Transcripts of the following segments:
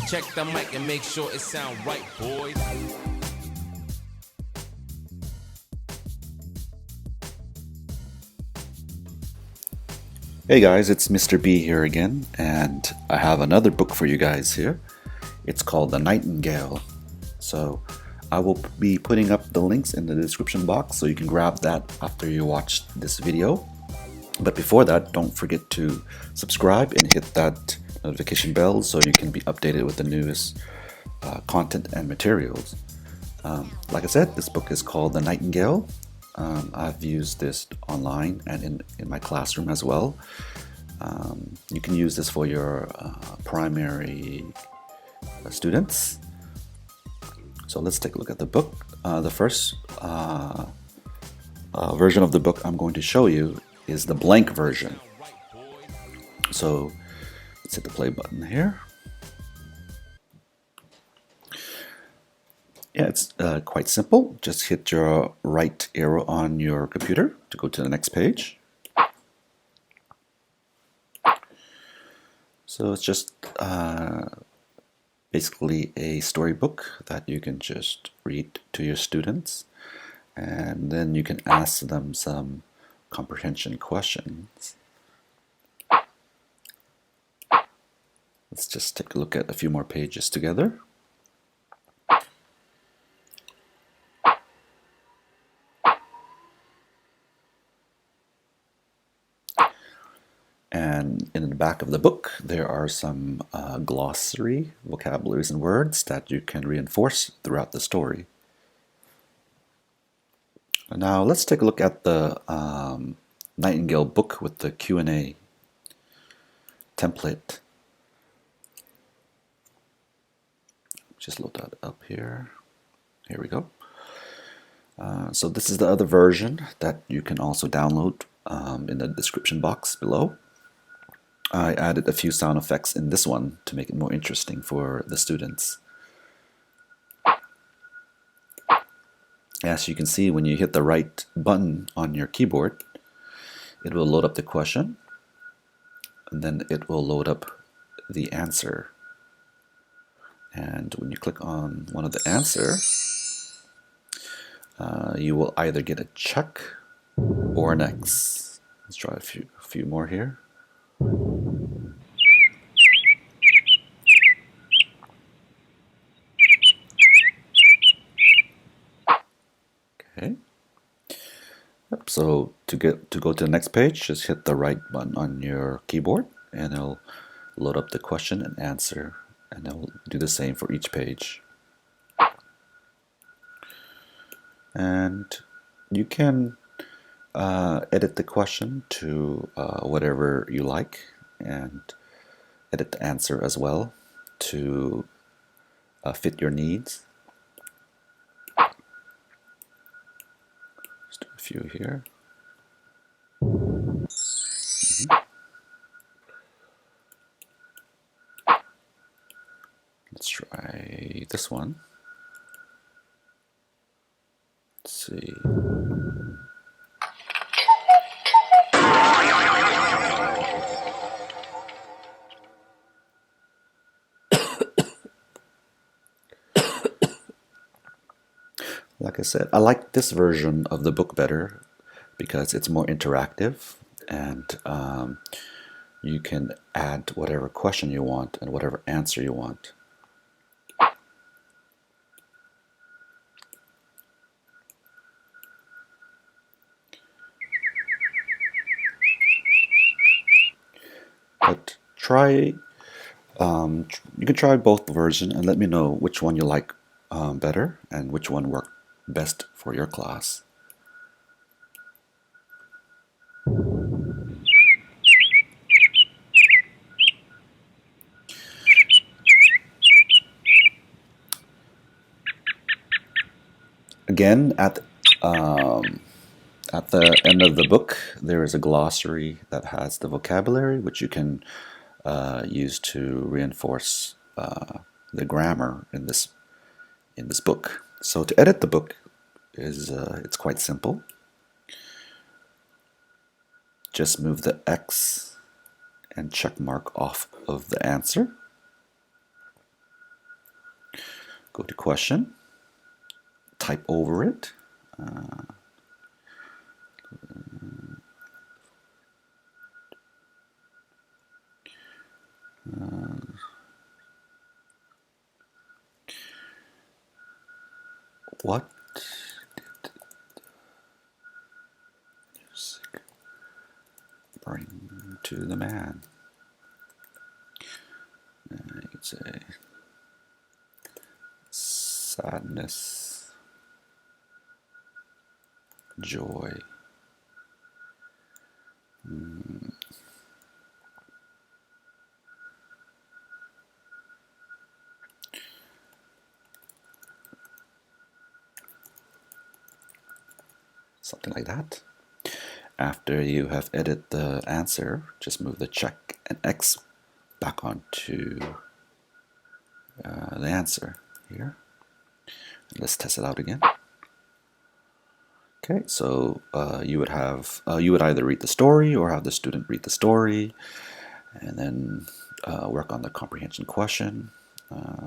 Check the mic and make sure it sound right, boys. Hey guys, it's Mr. B here again, and I have another book for you guys here. It's called The Nightingale. So I will be putting up the links in the description box so you can grab that after you watch this video. But before that, don't forget to subscribe and hit that notification bell so you can be updated with the newest content and materials. Like I said, this book is called The Nightingale. I've used this online and in my classroom as well. You can use this for your primary students. So let's take a look at the book. The first version of the book I'm going to show you is the blank version. So let's hit the play button here. Yeah, it's quite simple. Just hit your right arrow on your computer to go to the next page. So it's just basically a storybook that you can just read to your students, and then you can ask them some comprehension questions. Let's just take a look at a few more pages together. And in the back of the book, there are some glossary, vocabularies, and words that you can reinforce throughout the story. Now let's take a look at the Nightingale book with the Q&A template. Just load that up here. Here we go. So this is the other version that you can also download in the description box below. I added a few sound effects in this one to make it more interesting for the students. As you can see, when you hit the right button on your keyboard, it will load up the question, and then it will load up the answer. And when you click on one of the answers, you will either get a check or an X. Let's try a few more here. Okay. Yep, so to go to the next page, just hit the right button on your keyboard, and it'll load up the question and answer, and it'll do the same for each page. And you can edit the question to whatever you like, and edit the answer as well to fit your needs. Just do a few here. Let's try this one. Let's see. Like I said, I like this version of the book better because it's more interactive, and you can add whatever question you want and whatever answer you want. But you can try both versions and let me know which one you like better and which one worked best for your class. Again, at the end of the book, there is a glossary that has the vocabulary, which you can use to reinforce the grammar in this book. So to edit the book it's quite simple. Just move the X and check mark off of the answer. Go to question, type over it. What did music bring to the man? You could say sadness, joy. Something like that. After you have edited the answer, just move the check and X back onto the answer here. Let's test it out again. Okay, so you would either read the story or have the student read the story, and then work on the comprehension question.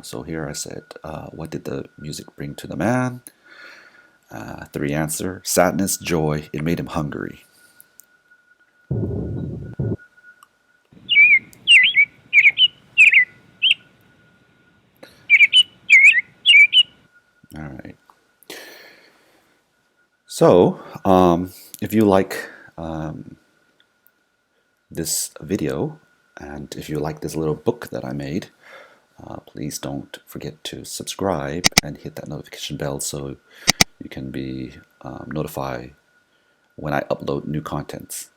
So here I said, what did the music bring to the man? 3 answer: sadness, joy, it made him hungry. All right. So, if you like this video, and if you like this little book that I made, please don't forget to subscribe and hit that notification bell so you can be notified when I upload new contents.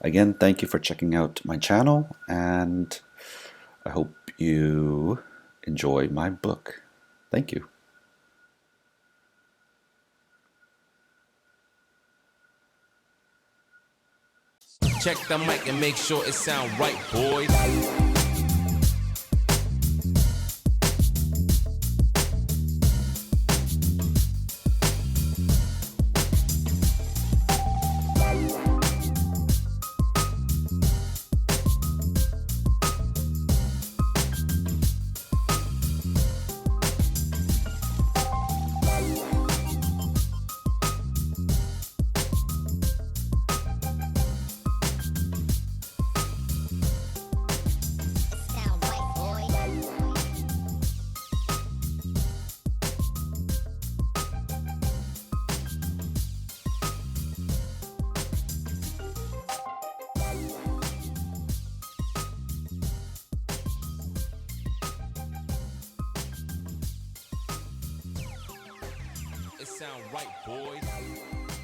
Again, thank you for checking out my channel, and I hope you enjoy my book. Thank you. Check the mic and make sure it sound right, boys. It sound right, boys.